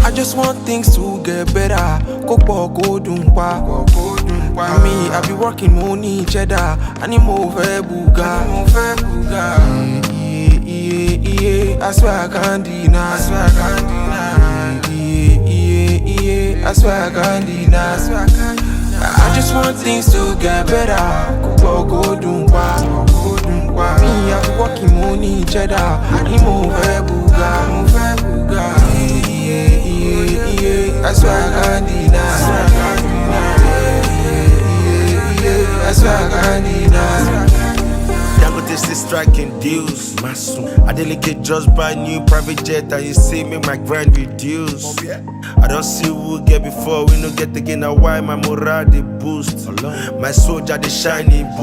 I just want things to get better. Kopo go dumpa. Me, I be working money cheddar. I need more buga. I swear I can't deny. I swear I can't deny. I just want things to get better. Kopo go dumpa. Me, I be working money cheddar. I need more buga. I swear I can't deny. I swear I can't deny. Dangote still striking deals. I delicate just buy new private jet and you see me my grind reduce. I don't see who get before, we no get again. Now why my morale they boost? My soldier they shiny boost.